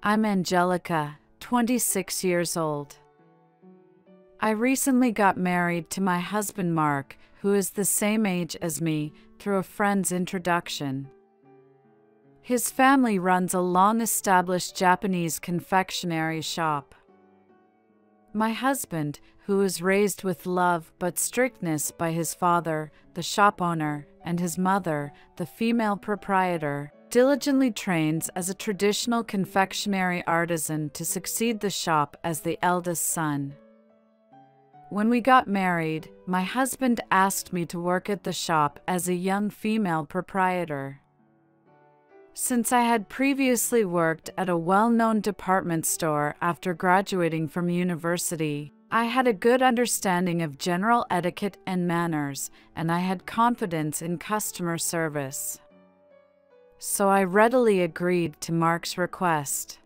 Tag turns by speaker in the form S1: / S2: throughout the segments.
S1: I'm Angelica, 26 years old. I recently got married to my husband Mark, who is the same age as me, through a friend's introduction. His family runs a long-established Japanese confectionery shop. My husband, who was raised with love but strictness by his father, the shop owner, and his mother, the female proprietor, diligently trains as a traditional confectionery artisan to succeed the shop as the eldest son. When we got married, my husband asked me to work at the shop as a young female proprietor. Since I had previously worked at a well-known department store after graduating from university, I had a good understanding of general etiquette and manners, and I had confidence in customer service. So I readily agreed to Mark's request.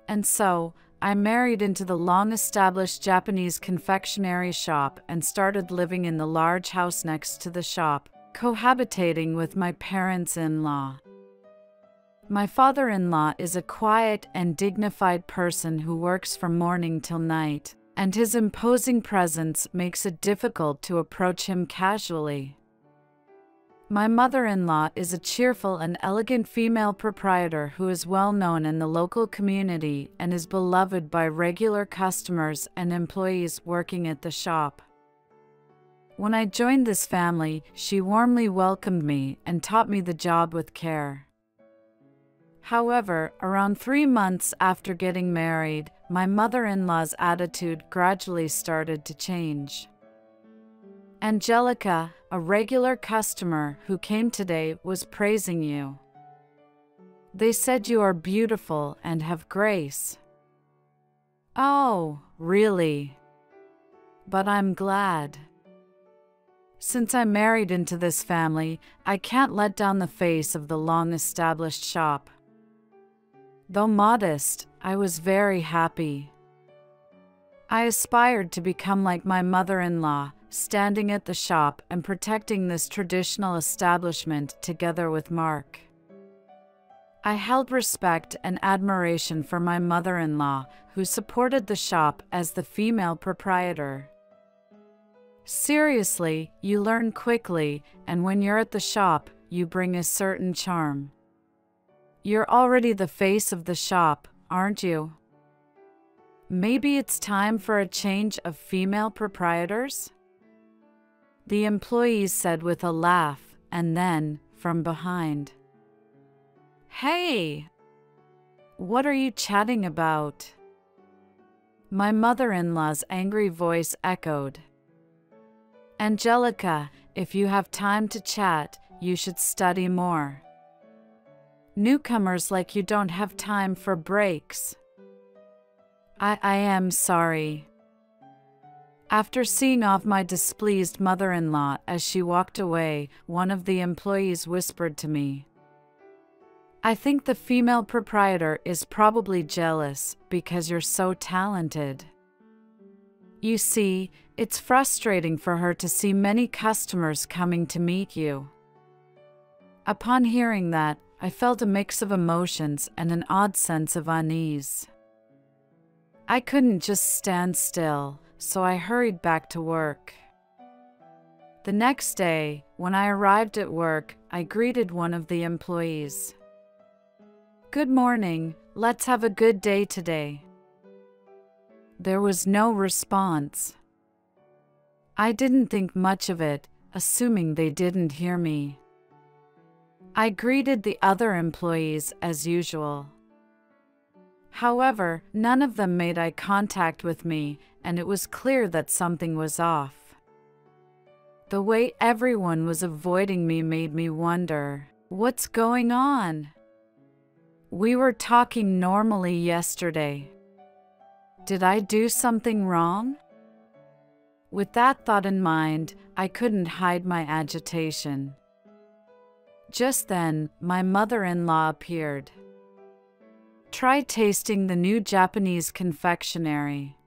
S1: And so, I married into the long-established Japanese confectionery shop and started living in the large house next to the shop, cohabitating with my parents-in-law. My father-in-law is a quiet and dignified person who works from morning till night, and his imposing presence makes it difficult to approach him casually. My mother-in-law is a cheerful and elegant female proprietor who is well known in the local community and is beloved by regular customers and employees working at the shop. When I joined this family, she warmly welcomed me and taught me the job with care. However, around 3 months after getting married, my mother-in-law's attitude gradually started to change. Angelica, a regular customer who came today, was praising you. They said you are beautiful and have grace. Oh, really? But I'm glad. Since I married into this family, I can't let down the face of the long-established shop. Though modest, I was very happy. I aspired to become like my mother-in-law, standing at the shop and protecting this traditional establishment together with Mark. I held respect and admiration for my mother-in-law, who supported the shop as the female proprietor. Seriously, you learn quickly, and when you're at the shop, you bring a certain charm. You're already the face of the shop, aren't you? Maybe it's time for a change of female proprietors? The employees said with a laugh, and then, from behind, "Hey! What are you chatting about?" My mother-in-law's angry voice echoed. "Angelica, if you have time to chat, you should study more. Newcomers like you don't have time for breaks." I am sorry. After seeing off my displeased mother-in-law as she walked away, one of the employees whispered to me, "I think the female proprietor is probably jealous because you're so talented. You see, it's frustrating for her to see many customers coming to meet you." Upon hearing that, I felt a mix of emotions and an odd sense of unease. I couldn't just stand still, so I hurried back to work. The next day, when I arrived at work, I greeted one of the employees. "Good morning, let's have a good day today." There was no response. I didn't think much of it, assuming they didn't hear me. I greeted the other employees as usual. However, none of them made eye contact with me, and it was clear that something was off. The way everyone was avoiding me made me wonder, what's going on? We were talking normally yesterday. Did I do something wrong? With that thought in mind, I couldn't hide my agitation. Just then, my mother-in-law appeared. "Try tasting the new Japanese confectionery."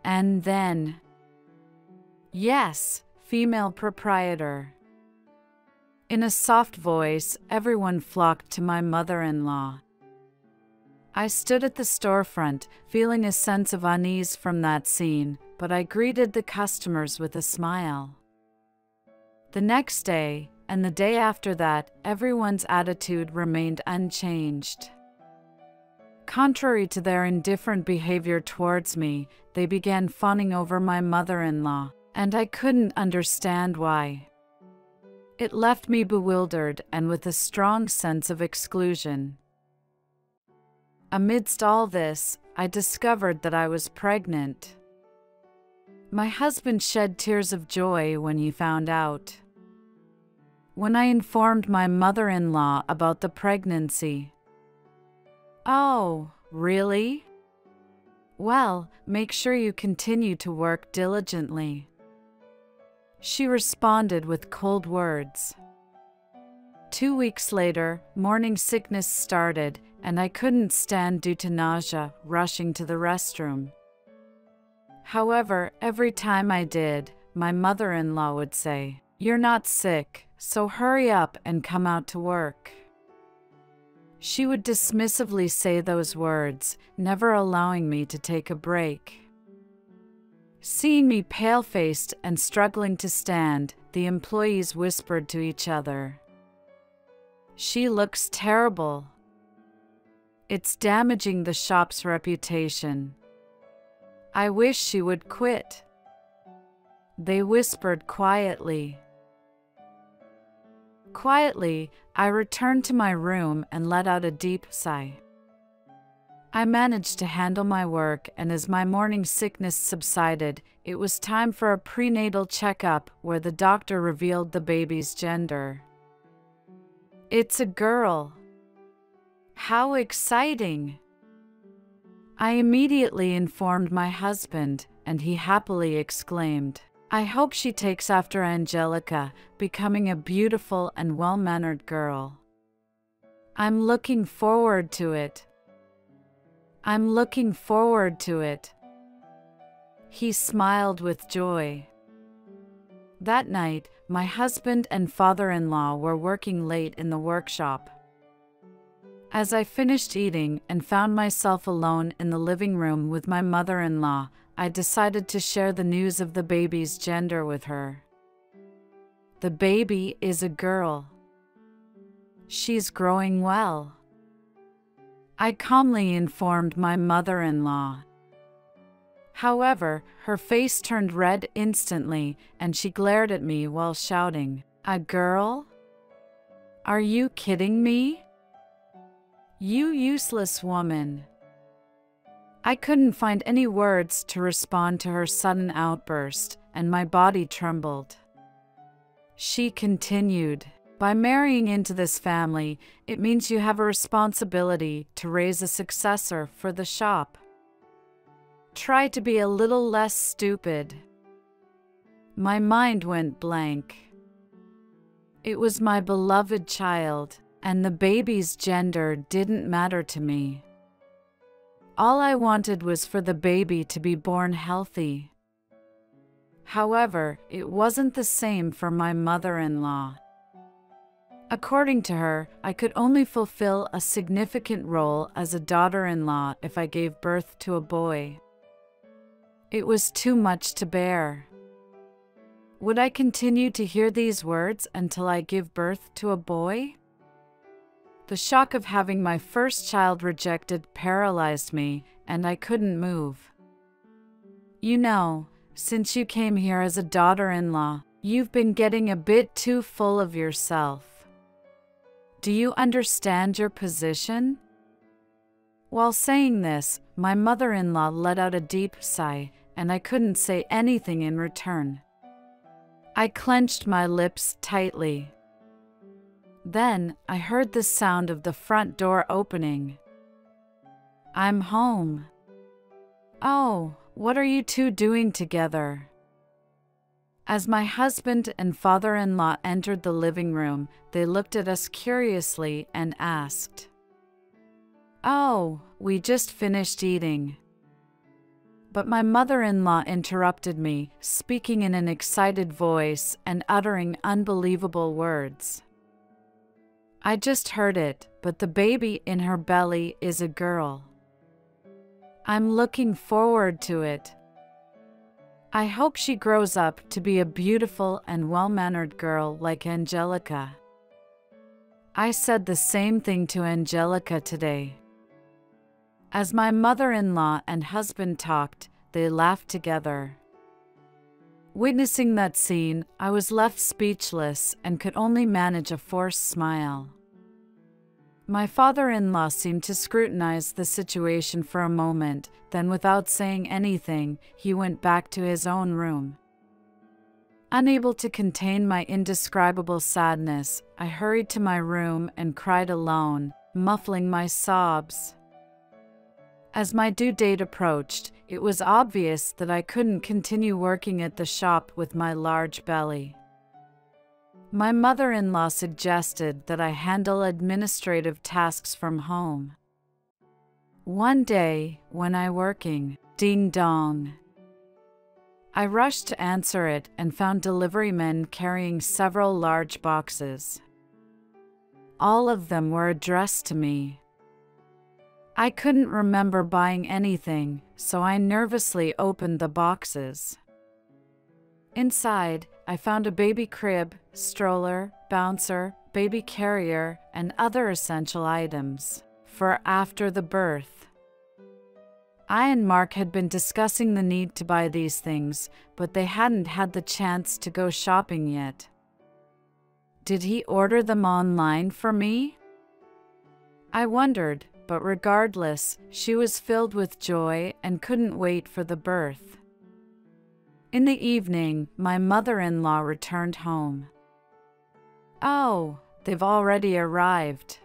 S1: And then, "Yes, female proprietor." In a soft voice, everyone flocked to my mother-in-law. I stood at the storefront, feeling a sense of unease from that scene, but I greeted the customers with a smile. The next day, and the day after that, everyone's attitude remained unchanged. Contrary to their indifferent behavior towards me, they began fawning over my mother-in-law, and I couldn't understand why. It left me bewildered and with a strong sense of exclusion. Amidst all this, I discovered that I was pregnant. My husband shed tears of joy when he found out. When I informed my mother-in-law about the pregnancy, "Oh, really? Well, make sure you continue to work diligently," she responded with cold words. 2 weeks later, morning sickness started, and I couldn't stand due to nausea, rushing to the restroom. However, every time I did, my mother-in-law would say, "You're not sick, so hurry up and come out to work." She would dismissively say those words, never allowing me to take a break. Seeing me pale-faced and struggling to stand, the employees whispered to each other, "She looks terrible. It's damaging the shop's reputation. I wish she would quit." They whispered quietly. Quietly, I returned to my room and let out a deep sigh. I managed to handle my work, and as my morning sickness subsided, it was time for a prenatal checkup where the doctor revealed the baby's gender. "It's a girl." How exciting! I immediately informed my husband, and he happily exclaimed, "I hope she takes after Angelica, becoming a beautiful and well-mannered girl. I'm looking forward to it. I'm looking forward to it." He smiled with joy. That night, my husband and father-in-law were working late in the workshop. As I finished eating and found myself alone in the living room with my mother-in-law, I decided to share the news of the baby's gender with her. "The baby is a girl. She's growing well," I calmly informed my mother-in-law. However, her face turned red instantly, and she glared at me while shouting, "A girl? Are you kidding me? You useless woman." I couldn't find any words to respond to her sudden outburst, and my body trembled. She continued, "By marrying into this family, it means you have a responsibility to raise a successor for the shop. Try to be a little less stupid." My mind went blank. It was my beloved child, and the baby's gender didn't matter to me. All I wanted was for the baby to be born healthy. However, it wasn't the same for my mother-in-law. According to her, I could only fulfill a significant role as a daughter-in-law if I gave birth to a boy. It was too much to bear. Would I continue to hear these words until I give birth to a boy? The shock of having my first child rejected paralyzed me, and I couldn't move. "You know, since you came here as a daughter-in-law, you've been getting a bit too full of yourself. Do you understand your position?" While saying this, my mother-in-law let out a deep sigh, and I couldn't say anything in return. I clenched my lips tightly. Then I heard the sound of the front door opening. "I'm home." "Oh, what are you two doing together?" As my husband and father-in-law entered the living room, they looked at us curiously and asked, "Oh, we just finished eating." But my mother-in-law interrupted me, speaking in an excited voice and uttering unbelievable words. I just heard it, but the baby in her belly is a girl. I'm looking forward to it. I hope she grows up to be a beautiful and well-mannered girl like Angelica. I said the same thing to Angelica today. As my mother-in-law and husband talked, they laughed together. Witnessing that scene, I was left speechless and could only manage a forced smile. My father-in-law seemed to scrutinize the situation for a moment, then without saying anything, he went back to his own room. Unable to contain my indescribable sadness, I hurried to my room and cried alone, muffling my sobs. As my due date approached, it was obvious that I couldn't continue working at the shop with my large belly. My mother-in-law suggested that I handle administrative tasks from home. One day, when I working, ding dong. I rushed to answer it and found delivery men carrying several large boxes. All of them were addressed to me. I couldn't remember buying anything, so I nervously opened the boxes. Inside, I found a baby crib, stroller, bouncer, baby carrier, and other essential items for after the birth. I and Mark had been discussing the need to buy these things, but they hadn't had the chance to go shopping yet. Did he order them online for me? I wondered, but regardless, she was filled with joy and couldn't wait for the birth. In the evening, my mother-in-law returned home. "Oh, they've already arrived."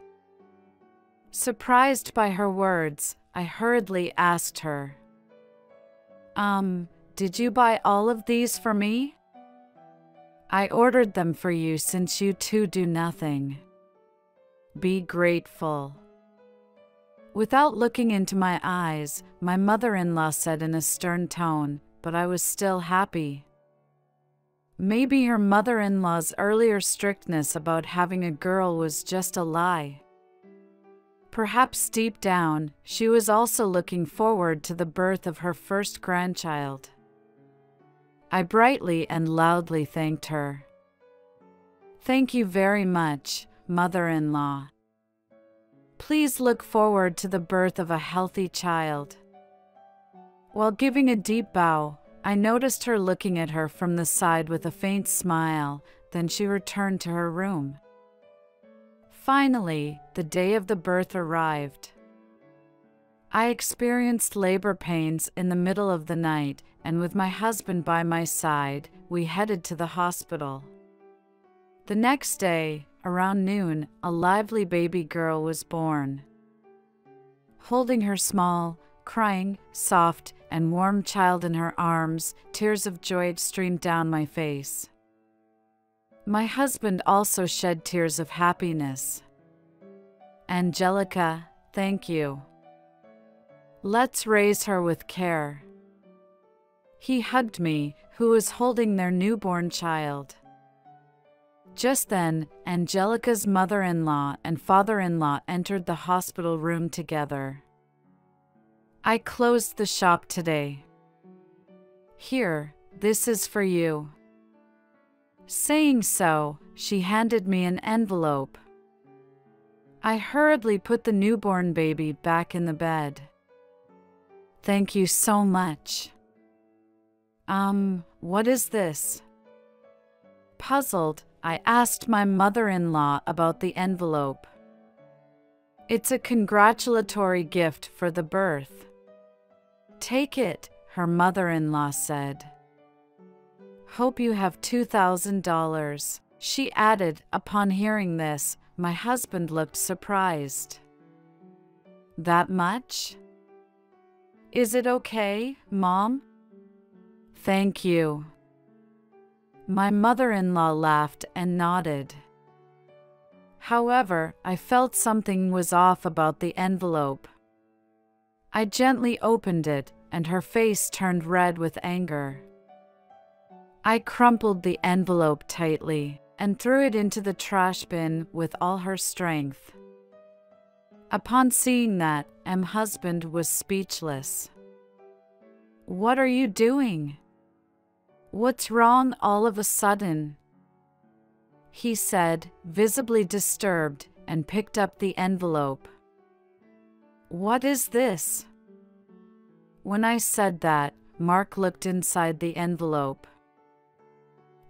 S1: Surprised by her words, I hurriedly asked her, Did you buy all of these for me?" "I ordered them for you since you two do nothing. Be grateful." Without looking into my eyes, my mother-in-law said in a stern tone, but I was still happy. Maybe her mother-in-law's earlier strictness about having a girl was just a lie. Perhaps deep down, she was also looking forward to the birth of her first grandchild. I brightly and loudly thanked her. "Thank you very much, mother-in-law. Please look forward to the birth of a healthy child." While giving a deep bow, I noticed her looking at her from the side with a faint smile, then she returned to her room. Finally, the day of the birth arrived. I experienced labor pains in the middle of the night, and with my husband by my side, we headed to the hospital. The next day, around noon, a lively baby girl was born. Holding her small, crying, soft, and warm child in her arms, tears of joy streamed down my face. My husband also shed tears of happiness. "Angelica, thank you. Let's raise her with care." He hugged me, who was holding their newborn child. Just then, Angelica's mother-in-law and father-in-law entered the hospital room together. "I closed the shop today. Here, this is for you." Saying so, she handed me an envelope. I hurriedly put the newborn baby back in the bed. "Thank you so much." What is this?" Puzzled, I asked my mother-in-law about the envelope. "It's a congratulatory gift for the birth." "Take it," her mother-in-law said. "Hope you have $2,000, she added. Upon hearing this, my husband looked surprised. "That much? Is it okay, Mom?" "Thank you." My mother-in-law laughed and nodded. However, I felt something was off about the envelope. I gently opened it, and her face turned red with anger. I crumpled the envelope tightly. and threw it into the trash bin with all her strength. Upon seeing that, my husband was speechless. "What are you doing? What's wrong all of a sudden?" he said, visibly disturbed, and picked up the envelope. "What is this?" When I said that, Mark looked inside the envelope.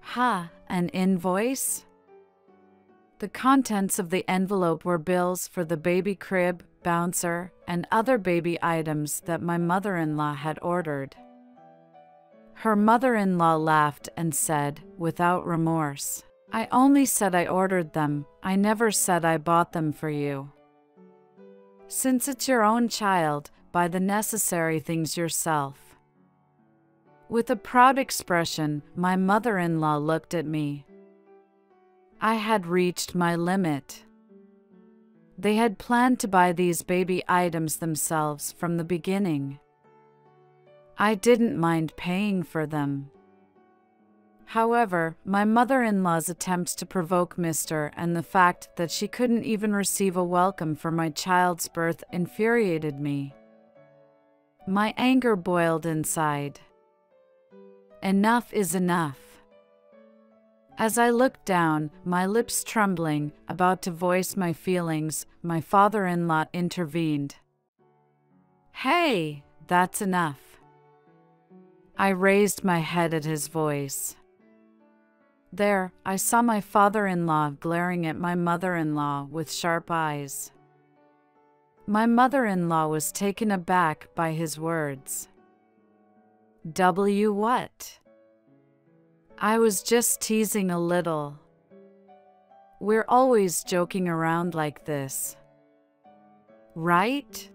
S1: "Ha, an invoice?" The contents of the envelope were bills for the baby crib, bouncer, and other baby items that my mother-in-law had ordered. Her mother-in-law laughed and said, without remorse, "I only said I ordered them. I never said I bought them for you. Since it's your own child, buy the necessary things yourself." With a proud expression, my mother-in-law looked at me. I had reached my limit. They had planned to buy these baby items themselves from the beginning. I didn't mind paying for them. However, my mother-in-law's attempts to provoke Mr. and the fact that she couldn't even receive a welcome for my child's birth infuriated me. My anger boiled inside. Enough is enough. As I looked down, my lips trembling, about to voice my feelings, my father-in-law intervened. "Hey, that's enough." I raised my head at his voice. There, I saw my father-in-law glaring at my mother-in-law with sharp eyes. My mother-in-law was taken aback by his words. "W what?" I was just teasing a little. We're always joking around like this, right?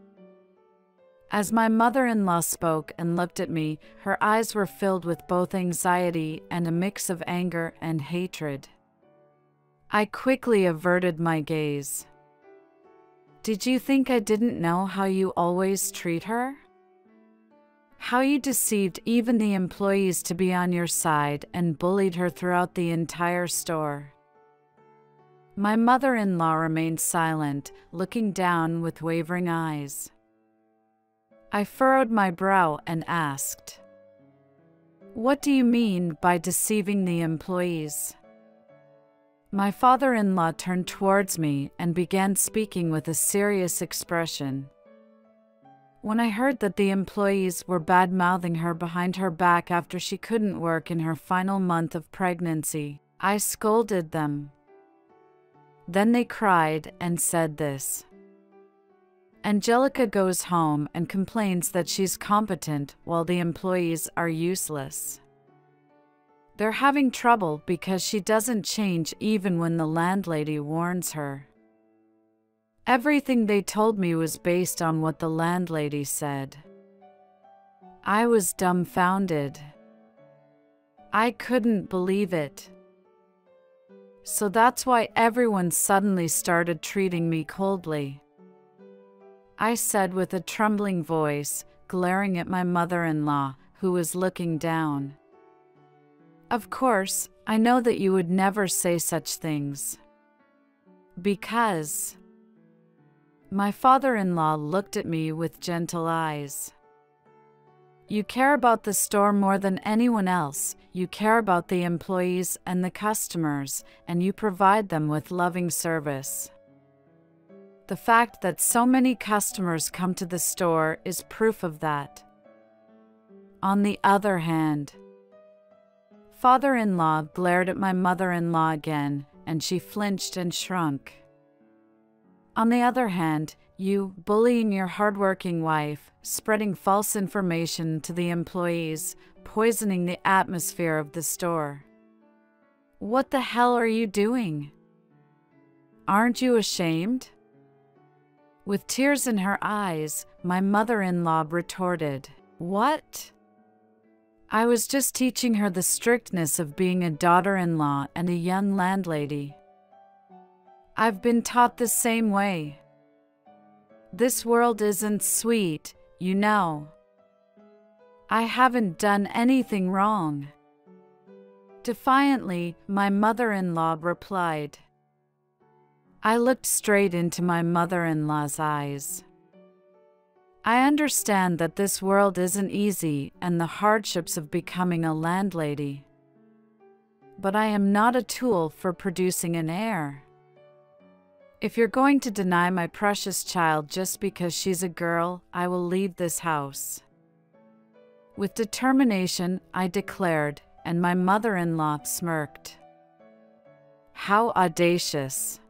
S1: As my mother-in-law spoke and looked at me, her eyes were filled with both anxiety and a mix of anger and hatred. I quickly averted my gaze. "Did you think I didn't know how you always treat her? How you deceived even the employees to be on your side and bullied her throughout the entire store?" My mother-in-law remained silent, looking down with wavering eyes. I furrowed my brow and asked, "What do you mean by deceiving the employees?" My father-in-law turned towards me and began speaking with a serious expression. When I heard that the employees were bad-mouthing her behind her back after she couldn't work in her final month of pregnancy, I scolded them. Then they cried and said this: "Angelica goes home and complains that she's competent while the employees are useless. They're having trouble because she doesn't change even when the landlady warns her." Everything they told me was based on what the landlady said. I was dumbfounded. I couldn't believe it. "So that's why everyone suddenly started treating me coldly," I said with a trembling voice, glaring at my mother-in-law, who was looking down. "Of course, I know that you would never say such things. Because..." My father-in-law looked at me with gentle eyes. "You care about the store more than anyone else. You care about the employees and the customers, and you provide them with loving service. The fact that so many customers come to the store is proof of that. On the other hand..." Father-in-law glared at my mother-in-law again, and she flinched and shrunk. "On the other hand, you bullying your hardworking wife, spreading false information to the employees, poisoning the atmosphere of the store. What the hell are you doing? Aren't you ashamed?" With tears in her eyes, my mother-in-law retorted, "What? I was just teaching her the strictness of being a daughter-in-law and a young landlady. I've been taught the same way. This world isn't sweet, you know. I haven't done anything wrong. Defiantly, my mother-in-law replied. I looked straight into my mother-in-law's eyes. I understand that this world isn't easy and the hardships of becoming a landlady. But I am not a tool for producing an heir. If you're going to deny my precious child just because she's a girl, I will leave this house. With determination, I declared, and my mother-in-law smirked. How audacious!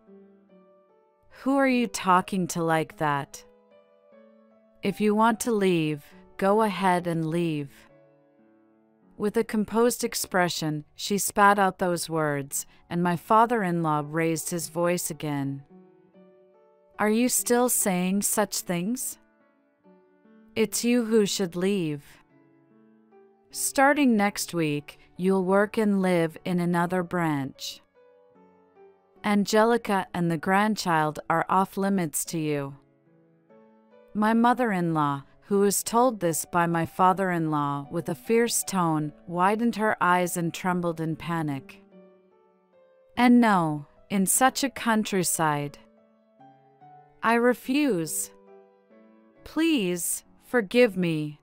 S1: Who are you talking to like that? If you want to leave, go ahead and leave. With a composed expression, she spat out those words, and my father-in-law raised his voice again. Are you still saying such things? It's you who should leave. Starting next week, you'll work and live in another branch. Angelica and the grandchild are off limits to you. My mother-in-law, who was told this by my father-in-law with a fierce tone, widened her eyes and trembled in panic. And no, in such a countryside. I refuse. Please, forgive me.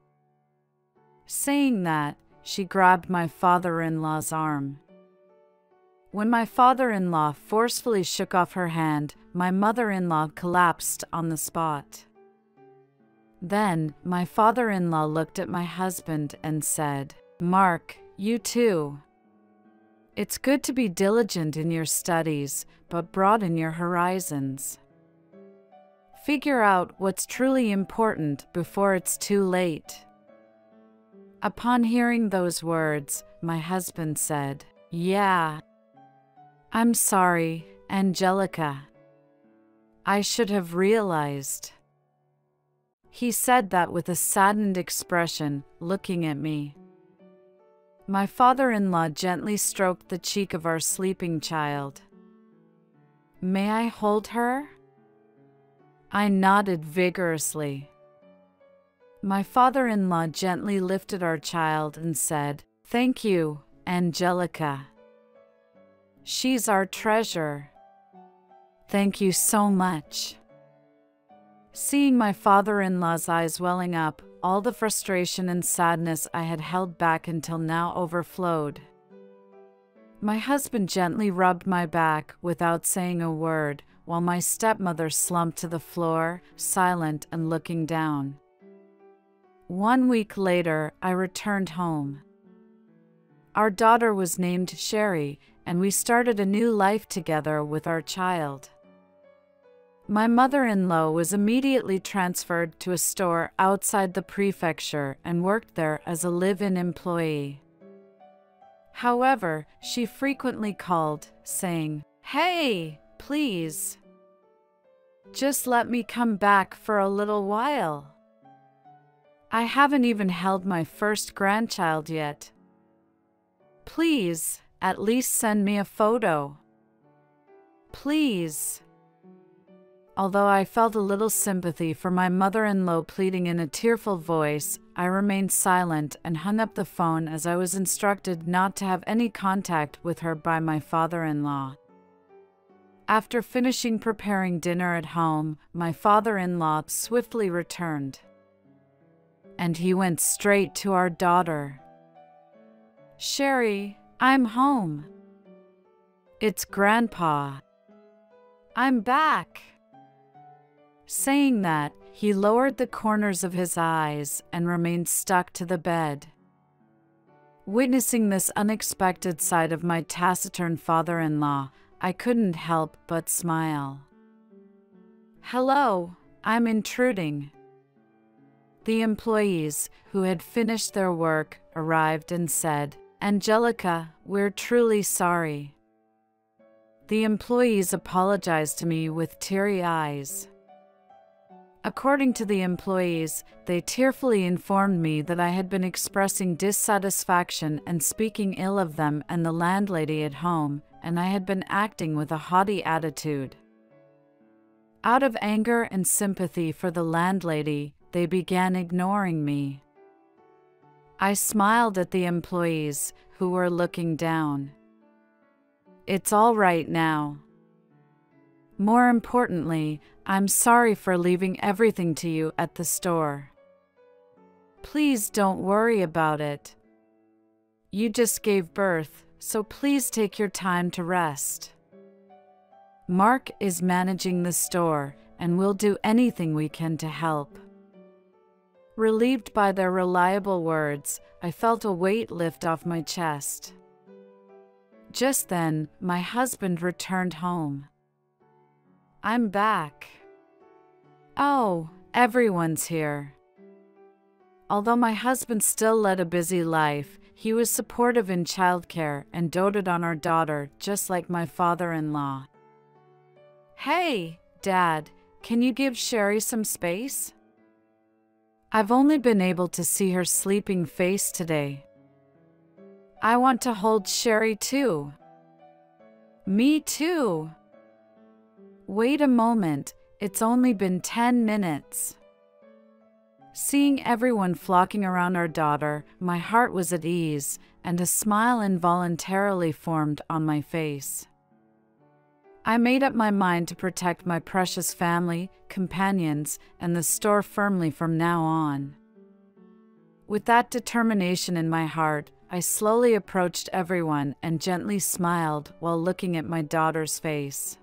S1: Saying that, she grabbed my father-in-law's arm. When my father-in-law forcefully shook off her hand, my mother-in-law collapsed on the spot. Then, my father-in-law looked at my husband and said, Mark, you too. It's good to be diligent in your studies, but broaden your horizons. Figure out what's truly important before it's too late. Upon hearing those words, my husband said, Yeah. I'm sorry, Angelica. I should have realized. He said that with a saddened expression, looking at me. My father-in-law gently stroked the cheek of our sleeping child. May I hold her? I nodded vigorously. My father-in-law gently lifted our child and said, Thank you, Angelica. She's our treasure. Thank you so much. Seeing my father-in-law's eyes welling up, all the frustration and sadness I had held back until now overflowed. My husband gently rubbed my back without saying a word, while my stepmother slumped to the floor, silent and looking down. 1 week later, I returned home. Our daughter was named Sherry, and we started a new life together with our child. My mother-in-law was immediately transferred to a store outside the prefecture and worked there as a live-in employee. However, she frequently called, saying, Hey, please. Just let me come back for a little while. I haven't even held my first grandchild yet. Please, at least send me a photo. Please. Although I felt a little sympathy for my mother-in-law pleading in a tearful voice, I remained silent and hung up the phone as I was instructed not to have any contact with her by my father-in-law. After finishing preparing dinner at home, my father-in-law swiftly returned. And he went straight to our daughter. Sherry, I'm home. It's Grandpa. I'm back. Saying that, he lowered the corners of his eyes and remained stuck to the bed. Witnessing this unexpected side of my taciturn father-in-law, I couldn't help but smile. Hello, I'm intruding. The employees, who had finished their work, arrived and said, Angelica, we're truly sorry. The employees apologized to me with teary eyes. According to the employees, they tearfully informed me that I had been expressing dissatisfaction and speaking ill of them and the landlady at home, and I had been acting with a haughty attitude. Out of anger and sympathy for the landlady, they began ignoring me. I smiled at the employees, who were looking down. It's all right now. More importantly, I'm sorry for leaving everything to you at the store. Please don't worry about it. You just gave birth, so please take your time to rest. Mark is managing the store, and we'll do anything we can to help. Relieved by their reliable words, I felt a weight lift off my chest. Just then, my husband returned home. I'm back. Oh, everyone's here. Although my husband still led a busy life, he was supportive in childcare and doted on our daughter just like my father-in-law. Hey, Dad, can you give Sherry some space? I've only been able to see her sleeping face today. I want to hold Sherry too. Me too. Wait a moment, it's only been 10 minutes. Seeing everyone flocking around our daughter, my heart was at ease, and a smile involuntarily formed on my face. I made up my mind to protect my precious family, companions, and the store firmly from now on. With that determination in my heart, I slowly approached everyone and gently smiled while looking at my daughter's face.